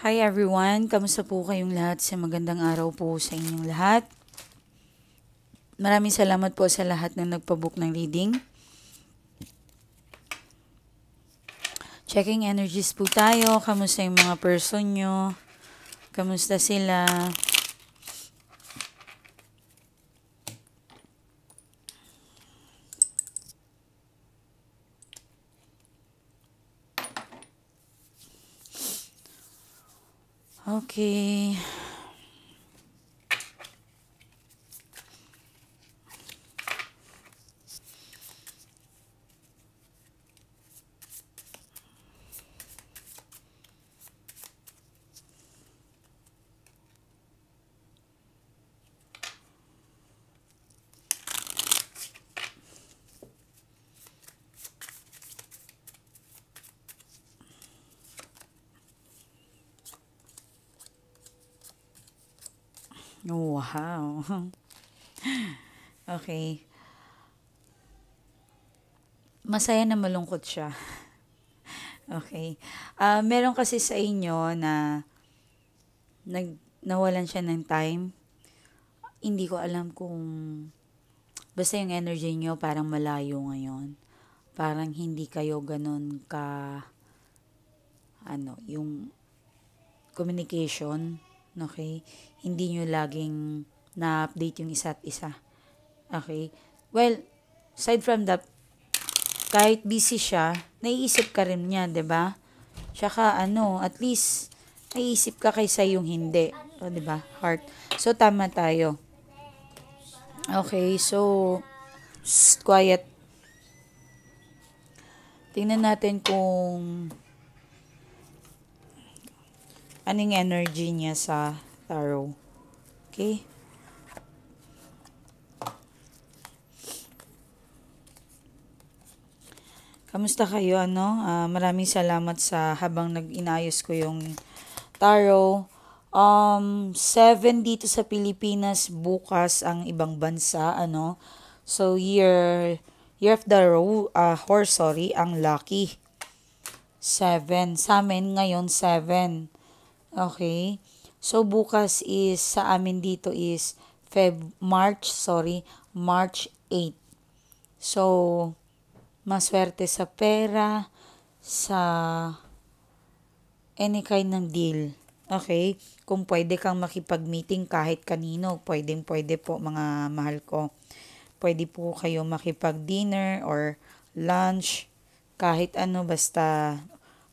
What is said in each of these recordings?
Hi everyone, kamusta po kayong lahat? Sa magandang araw po sa inyong lahat. Maraming salamat po sa lahat na nagpabook ng reading. Checking energies po tayo. Kamusta yung mga person nyo? Kamusta sila? Okay. Oh, wow. Okay. Masaya na malungkot siya. Okay. Meron kasi sa inyo na nawalan siya ng time. Hindi ko alam kung basta yung energy nyo parang malayo ngayon. Parang hindi kayo ganun yung communication, okay? Hindi nyo laging na-update yung isa't isa, okay? Well, aside from that, kahit busy siya, naiisip ka rin niya, 'di ba? Tsaka at least naiisip ka kaysa yung hindi, o 'di ba? Heart. So tama tayo. Okay, so quiet. Tingnan natin kung anong energy niya sa tarot. Okay? Kamusta kayo, maraming salamat sa habang nag-inayos ko yung tarot. 7 dito sa Pilipinas, bukas ang ibang bansa, So, year of the horse, ang lucky. 7. Sa amin ngayon, 7. Okay? So, bukas is, sa amin dito is, March 8. So, maswerte sa pera, sa any kind ng deal. Okay? Kung pwede kang makipag-meeting kahit kanino, pwede po mga mahal ko. Pwede po kayo makipag-dinner or lunch, kahit basta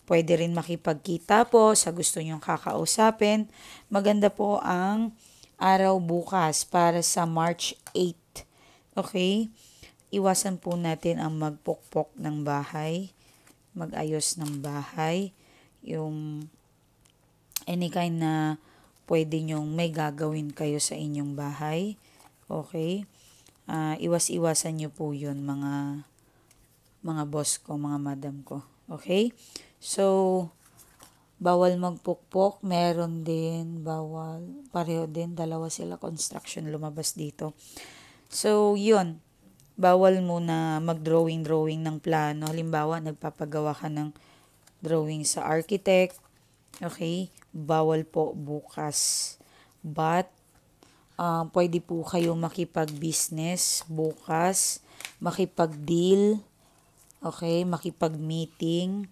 pwede rin makipagkita po sa gusto nyong kakausapin. Maganda po ang araw bukas para sa March 8. Okay? Iwasan po natin ang magpokpok ng bahay, magayos ng bahay, yung any kind na pwede nyong may gagawin kayo sa inyong bahay. Okay? Iwas-iwasan nyo po yun, mga boss ko, mga madam ko. Okay? So, bawal magpukpok, meron din, pareho din, dalawa sila, construction lumabas dito. So, yun. Bawal muna mag-drawing ng plano. Halimbawa, nagpapagawa ka ng drawing sa architect. Okay? Bawal po bukas. But, pwede po kayo makipag-business bukas, makipag-deal, okay? Makipag-meeting,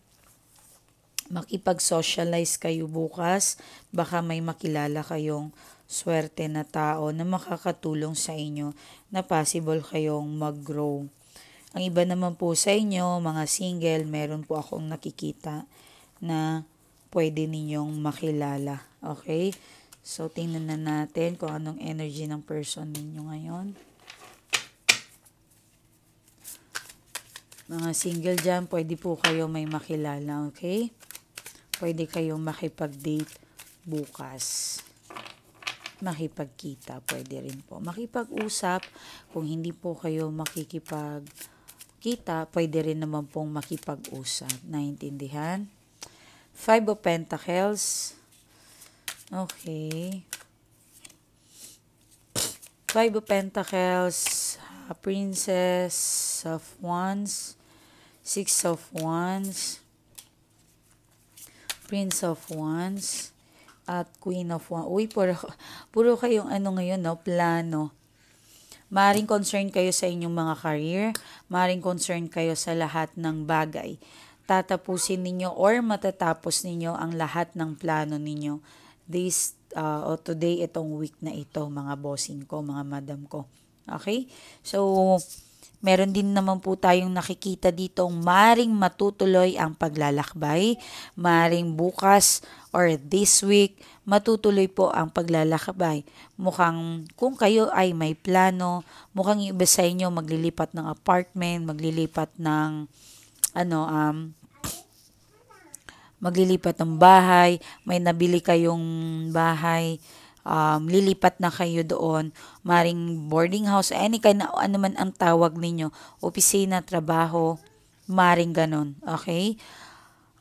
makipag-socialize kayo bukas. Baka may makilala kayong swerte na tao na makakatulong sa inyo na possible kayong mag-grow. Ang iba naman po sa inyo, mga single, meron po akong nakikita na pwede ninyong makilala. Okay? So, tingnan na natin kung anong energy ng person ninyo ngayon. Mga single dyan, pwede po kayo may makilala. Okay? Pwede kayong makipag-date bukas. Makipagkita, pwede rin po. Makipag-usap, kung hindi po kayo makikipagkita, pwede rin naman pong makipag-usap. Naintindihan? 5 of Pentacles. Okay. 5 of Pentacles, Princess of Wands, 6 of Wands, Prince of Wands, at Queen of Wands. Uy, puro kayong ano ngayon, no? Plano. Maring concern kayo sa inyong mga career. Maring concern kayo sa lahat ng bagay. Tatapusin ninyo or matatapos ninyo ang lahat ng plano ninyo. Today, itong week na ito, mga bossing ko, mga madam ko. Okay? So, meron din naman po tayong nakikita dito, maring matutuloy ang paglalakbay, maring bukas or this week, matutuloy po ang paglalakbay. Mukhang kung kayo ay may plano, mukhang iba sa inyo maglilipat ng apartment, maglilipat ng maglilipat ng bahay, may nabili kayong bahay, lilipat na kayo doon, maring boarding house, any kind na ano man ang tawag ninyo, opisina, trabaho, maring ganon, okay?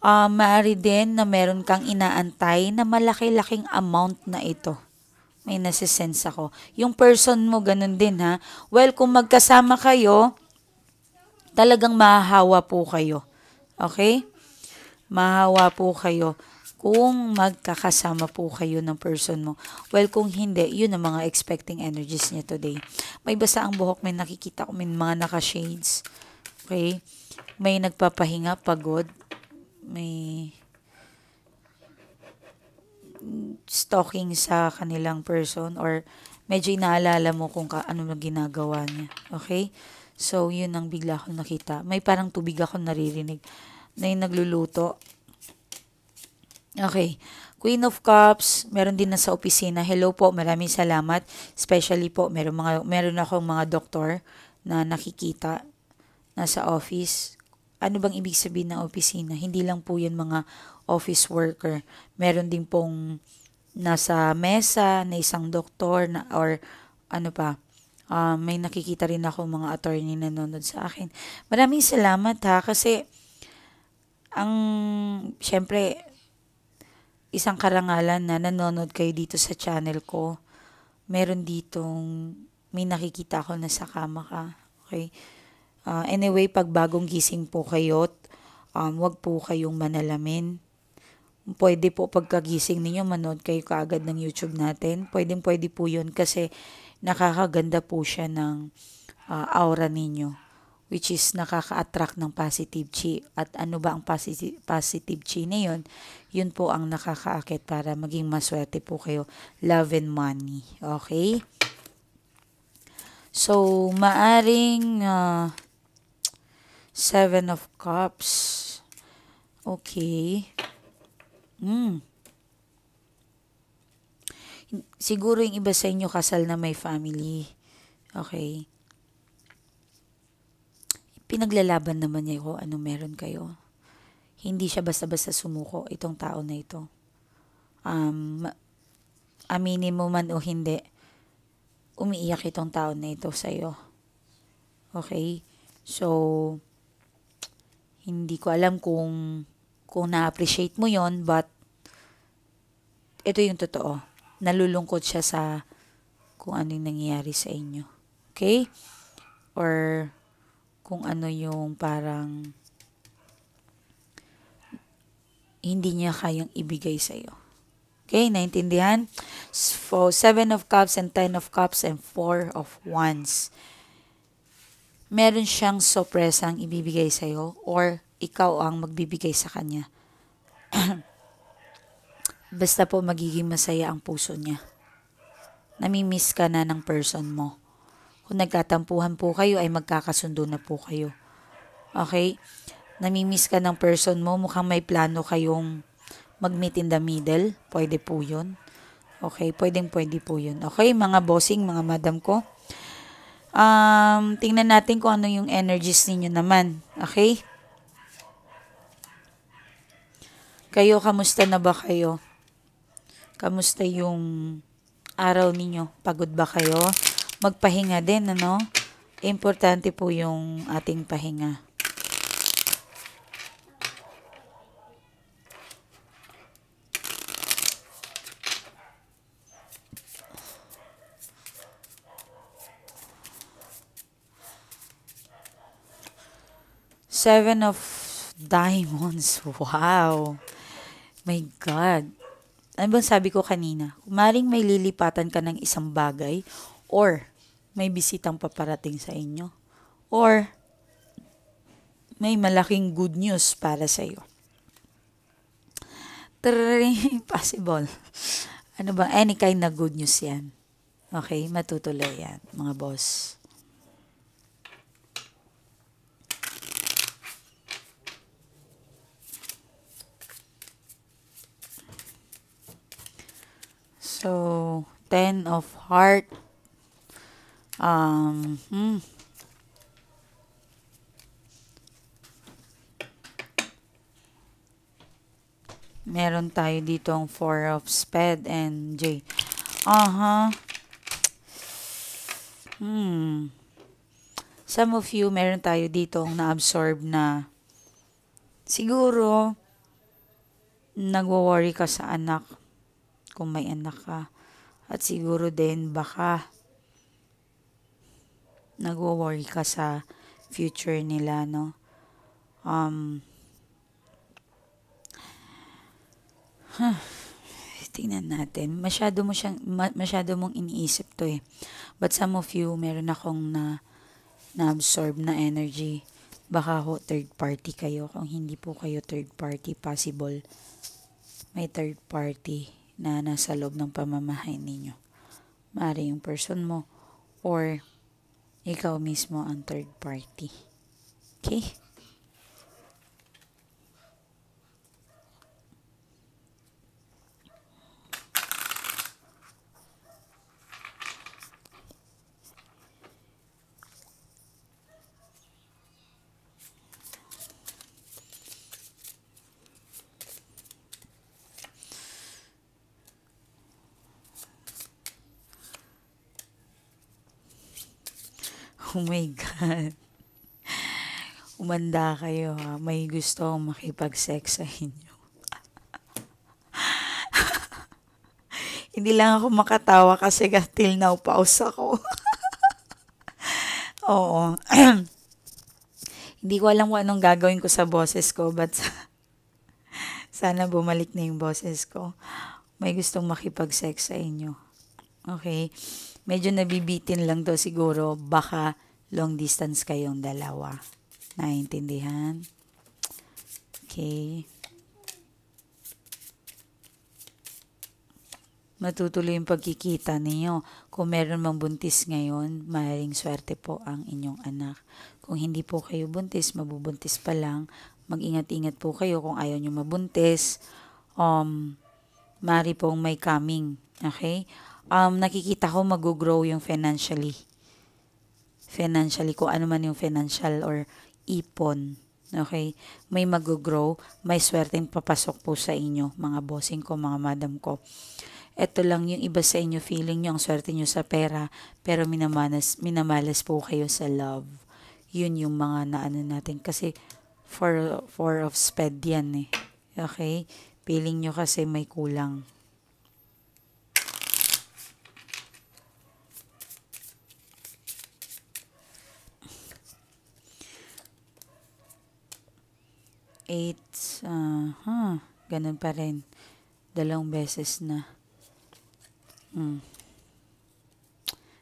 Maaari din na meron kang inaantay na malaki-laking amount na ito. May nasisense ako. Yung person mo, ganun din ha. Well, kung magkasama kayo, talagang mahahawa po kayo. Okay? Mahahawa po kayo kung magkakasama po kayo ng person mo. Well, kung hindi, yun ang mga expecting energies niya today. May basa ang buhok, may nakikita ko, may mga naka-shades. Okay? May nagpapahinga, pagod. May stalking sa kanilang person or medyo inaalala mo kung ano na ginagawa niya. Okay? So, yun ang bigla akong nakita. May parang tubig ako naririnig na yung nagluluto. Okay. Queen of Cups, meron din na sa opisina. Hello po, maraming salamat. Especially po, meron akong mga doktor na nakikita nasa office. Ano bang ibig sabihin ng opisina? Hindi lang po yun mga office worker. Meron din pong nasa mesa na isang doktor na, or ano pa. May nakikita rin ako mga attorney na nanonood sa akin. Maraming salamat ha, kasi syempre, isang karangalan na nanonood kayo dito sa channel ko. Meron ditong, may nakikita ako na sa kama ka. Okay? Anyway, pag bagong gising po kayo, wag po kayong manalamin. Pwede po pagkagising ninyo, manood kayo kaagad ng YouTube natin. Pwede po yun kasi nakakaganda po siya ng aura ninyo, which is nakaka-attract ng positive chi. At ano ba ang positive chi na yun? Yun po ang nakakaakit para maging maswerte po kayo. Love and money. Okay? So, maaring Seven of Cups. Okay. Siguro yung iba sa inyo kasal na may family. Okay. Pinaglalaban naman niya kung ano meron kayo. Hindi siya basta-basta sumuko itong tao na ito. Aminin mo man o hindi, umiiyak itong tao na ito sa'yo. Okay? So, hindi ko alam kung na-appreciate mo yon, but ito yung totoo. Nalulungkot siya sa kung ano yung nangyayari sa inyo. Okay? Or kung ano yung parang hindi niya kayang ibigay sa iyo. Okay, naintindihan? So, 7 of Cups and 10 of Cups and 4 of Wands. Meron siyang sorpresang ibibigay sa iyo or ikaw ang magbibigay sa kanya. Basta po magiging masaya ang puso niya. Namimiss ka na ng person mo. Kung nagkatampuhan po kayo, ay magkakasundo na po kayo. Okay? Namimiss ka ng person mo, mukhang may plano kayong mag-meet in the middle. Pwede po yun. Okay? Pwede po yun. Okay, mga bossing, mga madam ko. Tingnan natin kung ano yung energies ninyo naman. Okay? Kayo, kamusta na ba kayo? Kamusta yung araw ninyo? Pagod ba kayo? Magpahinga din, ano? Importante po yung ating pahinga. Seven of Diamonds. Wow. My God. Ano bang sabi ko kanina? Kumaring may lilipatan ka ng isang bagay or may bisitang paparating sa inyo or may malaking good news para sa iyo. Possible. Ano ba? Any kind na good news yan. Okay? Matutuloy yan, mga boss. So, 10 of heart. Um, hmm. Meron tayo dito ang 4 of spade and J. Some of you, meron tayo dito ang na-absorb na siguro nagwo-worry ka sa anak kung may anak ka. At siguro din baka nagwo-worry ka sa future nila, no? Tingnan natin. Masyado mong iniisip to eh. But some of you, meron akong na-absorb na energy. Baka ho third party kayo. Kung hindi po kayo third party, possible may third party na nasa loob ng pamamahay ninyo. Maaari yung person mo or ikaw mismo ang third party. Okay? Oh my God. Umanda kayo ha. May gusto akong makipag-sex sa inyo. Hindi lang ako makatawa kasi till now pause ako. Oo. Hindi ko alam kung anong gagawin ko sa boses ko but sana bumalik na yung boses ko. May gustong makipag-sex sa inyo. Okay? Medyo nabibitin lang to siguro. Baka long distance kayong dalawa. Naintindihan? Okay. Matutuloy yung pagkikita ninyo. Kung meron mang buntis ngayon, maaaring swerte po ang inyong anak. Kung hindi po kayo buntis, mabubuntis pa lang, mag-ingat-ingat po kayo kung ayaw nyo mabuntis. Maaari pong may coming. Okay? Nakikita ko mag-grow yung financially. Financially, kung ano man yung financial or ipon. Okay? May mag-grow, may swerteng papasok po sa inyo, mga bossing ko, mga madam ko. Ito lang yung iba sa inyo, feeling nyo ang swerte nyo sa pera, pero minamalas po kayo sa love. Yun yung mga naano natin. Kasi, four of spade yan eh. Okay? Feeling nyo kasi may kulang. Eight, ganun pa rin. 2 beses na.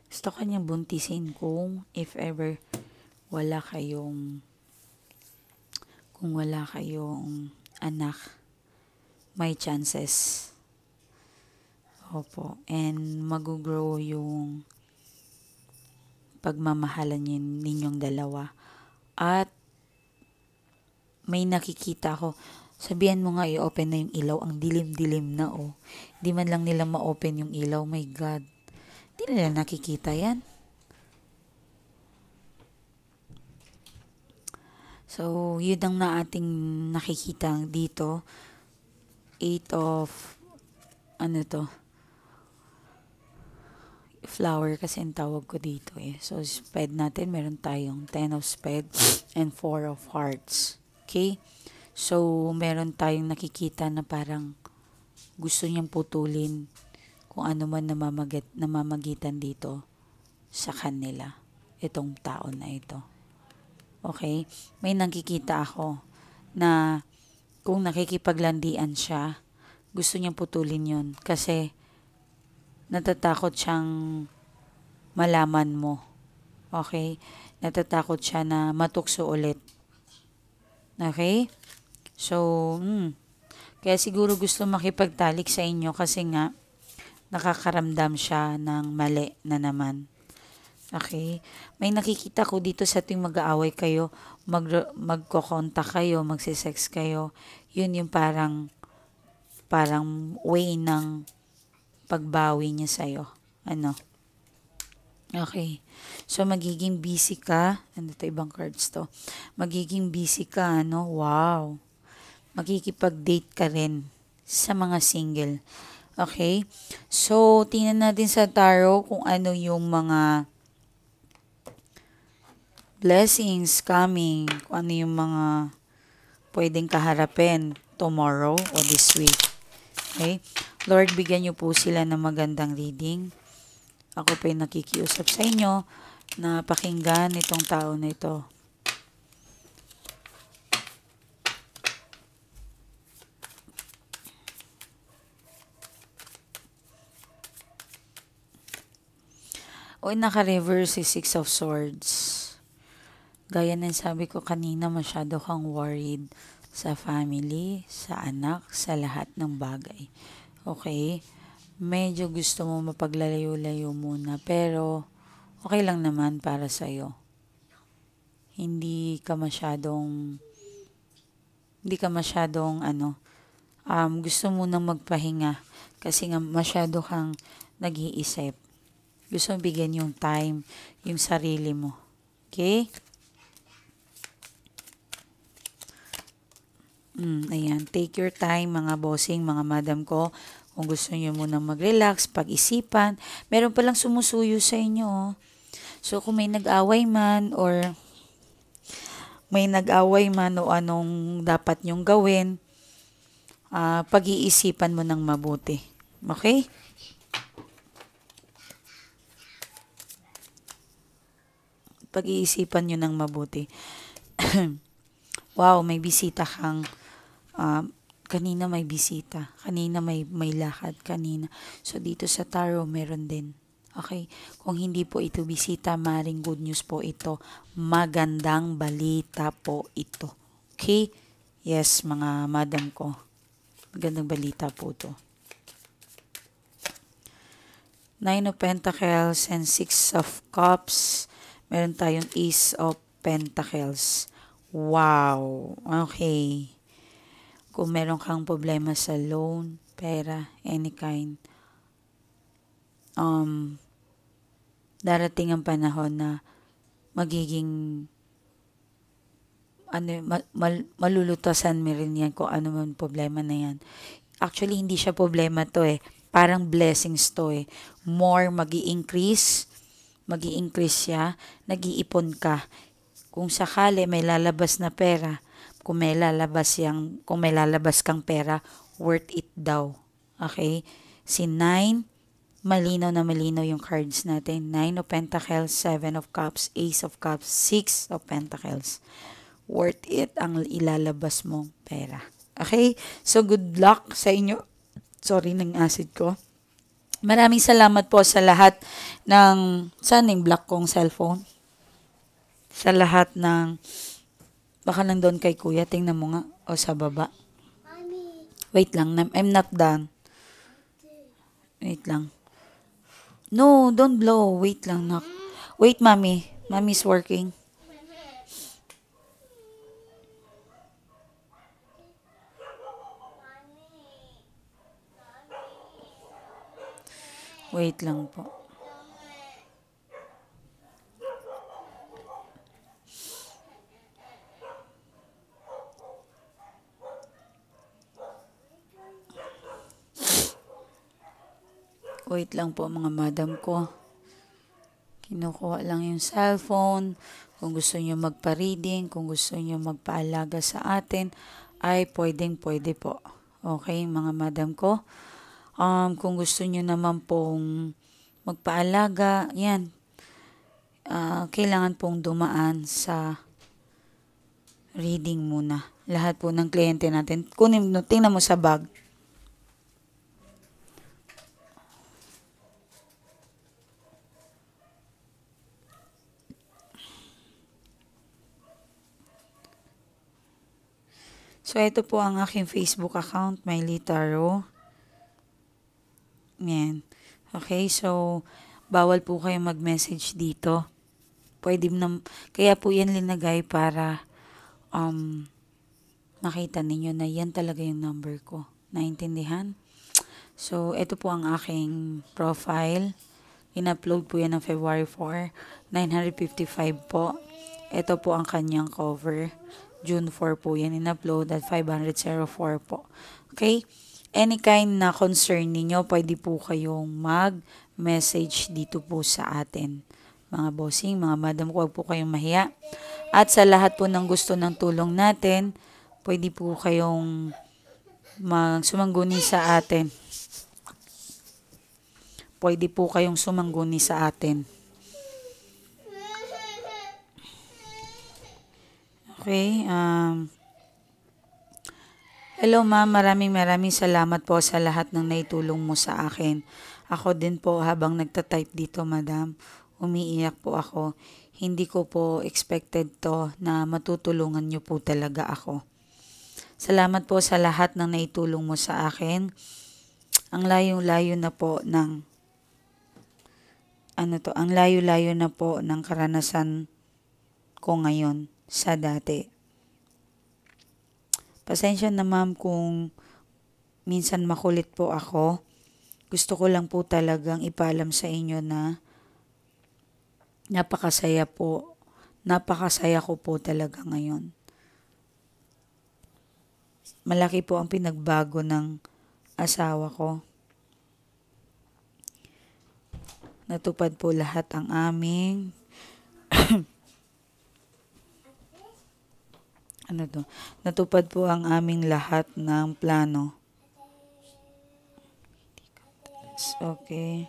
Gusto kanyang buntisin kung if ever wala kayong anak, may chances. Opo. And mag-grow yung pagmamahalan ninyong dalawa. At may nakikita ko. Sabihan mo nga i-open na yung ilaw. Ang dilim-dilim na oh. Di man lang nila ma-open yung ilaw. My God. Di nila nakikita yan. So, yun ang na ating nakikita dito. 8 of flower kasi ang tawag ko dito eh. So, spade natin, meron tayong 10 of spade and 4 of hearts. Okay? So, meron tayong nakikita na parang gusto niyang putulin kung ano man namamagitan dito sa kanila. Itong tao na ito. Okay? May nakikita ako na kung nakikipaglandian siya, gusto niyang putulin yun. Kasi natatakot siyang malaman mo. Okay? Natatakot siya na matukso ulit. Okay? So, kaya siguro gusto makipagtalik sa inyo kasi nga nakakaramdam siya ng mali na naman. Okay? May nakikita ko dito sa tuwing mag-aaway kayo, magko-contact kayo, magsisex kayo. Yun yung parang way ng pagbawi niya sa'yo. Ano? Okay. So, magiging busy ka. Ano to, ibang cards to. Magiging busy ka, ano? Wow. Makikipag-date ka rin sa mga single. Okay? So, tingnan natin sa tarot kung ano yung mga blessings coming, kung ano yung mga pwedeng kaharapin tomorrow o this week. Okay? Lord, bigyan niyo po sila ng magandang reading. Ako po yung nakikiusap sa inyo na pakinggan itong tao na ito. O naka-reverse si Six of Swords. Gaya ng sabi ko kanina, masyado kang worried sa family, sa anak, sa lahat ng bagay. Okay? Medyo gusto mo mapaglalayo-layo muna, pero okay lang naman para sa'yo. Hindi ka masyadong gusto mo nang magpahinga kasi nga masyado kang nag-iisip. Gusto mong bigyan yung time, yung sarili mo. Okay? Ayan. Take your time, mga bossing, mga madam ko. Kung gusto nyo munang mag-relax, pag-isipan. Meron palang sumusuyo sa inyo. Oh. So, kung may nag-away man o anong dapat nyong gawin, pag-iisipan mo ng mabuti. Okay? Pag-iisipan nyo ng mabuti. Wow, may bisita kang, kanina may bisita, kanina may lakad, kanina. So, dito sa tarot, meron din. Okay? Kung hindi po ito bisita, maring good news po ito. Magandang balita po ito. Okay? Yes, mga madam ko. Magandang balita po ito. Nine of Pentacles and Six of Cups. Meron tayong Ace of Pentacles. Wow! Okay. Kung meron kang problema sa loan, pera, any kind, darating ang panahon na magiging malulutasan mo rin yan kung ano man problema na yan. Actually, hindi siya problema to eh. Parang blessings to eh. More magi-increase siya, nag-iipon ka. Kung sakali may lalabas na pera, kung may lalabas kang pera, worth it daw. Okay? Si 9, malinaw na malinaw yung cards natin. 9 of Pentacles, 7 of Cups, Ace of Cups, 6 of Pentacles. Worth it ang ilalabas mong pera. Okay? So, good luck sa inyo. Sorry, ng acid ko. Maraming salamat po sa lahat ng, saan yung black kong cellphone? Sa lahat ng, baka nandun kay kuya, tingnan mo nga, o sa baba. Wait lang, I'm not done. Wait lang. No, don't blow. Wait lang, nak. Wait, mommy. Mommy's working. Wait lang po. Wait lang po mga madam ko. Kinukuha lang yung cellphone. Kung gusto nyo magpa-reading, kung gusto nyo magpaalaga sa atin, ay pwede po. Okay, mga madam ko. Kung gusto nyo naman pong magpaalaga, yan. Kailangan pong dumaan sa reading muna. Lahat po ng kliyente natin. Tingnan mo sa bag. So, ito po ang aking Facebook account, Miley Taro. Yan. Okay, so, bawal po kayo mag-message dito. Pwede na, kaya po yan linagay para makita ninyo na yan talaga yung number ko. Naintindihan? So, ito po ang aking profile. In-upload po yan ng February 4, 955 po. Ito po ang kanyang cover. June 4 po yan in-upload at 504 po. Okay? Any kind na concern ninyo, pwede po kayong mag-message dito po sa atin. Mga bossing, mga madam, huwag po kayong mahiya. At sa lahat po ng gusto ng tulong natin, pwede po kayong sumangguni sa atin. Pwede po kayong sumangguni sa atin. Okay. Hello ma'am, maraming salamat po sa lahat ng naitulong mo sa akin. Ako din po habang nagtatype dito madam, umiiyak po ako. Hindi ko po expected to na matutulungan niyo po talaga ako. Salamat po sa lahat ng naitulong mo sa akin. Ang layo-layo na po ng ang layo-layo na po ng karanasan ko ngayon sa dati. Pasensya na ma'am kung minsan makulit po ako. Gusto ko lang po talagang ipaalam sa inyo na napakasaya ko po talaga ngayon. Malaki po ang pinagbago ng asawa ko. Natupad po lahat ang aming Natupad po ang aming lahat ng plano. Okay.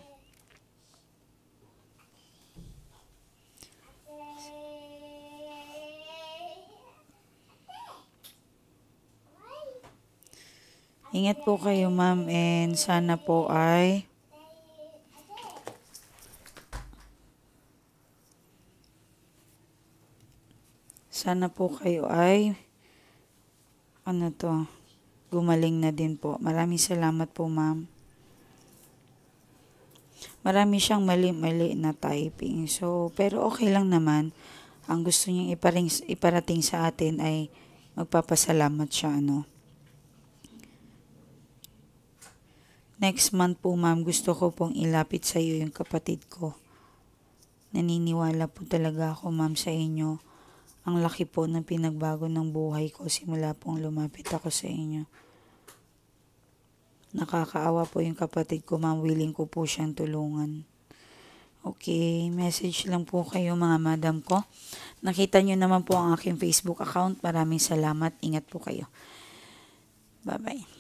Ingat po kayo ma'am and sana po kayo ay gumaling na din po. Maraming salamat po ma'am. Marami siyang mali-mali na typing. So, pero okay lang naman. Ang gusto niyang iparating sa atin ay magpapasalamat siya, Next month po ma'am, gusto ko pong ilapit sa iyo yung kapatid ko. Naniniwala po talaga ako ma'am sa inyo. Ang laki po ng pinagbago ng buhay ko simula pong lumapit ako sa inyo. Nakakaawa po yung kapatid ko ma'am, willing ko po siyang tulungan. Okay, message lang po kayo mga madam ko. Nakita nyo naman po ang aking Facebook account. Maraming salamat. Ingat po kayo. Bye-bye.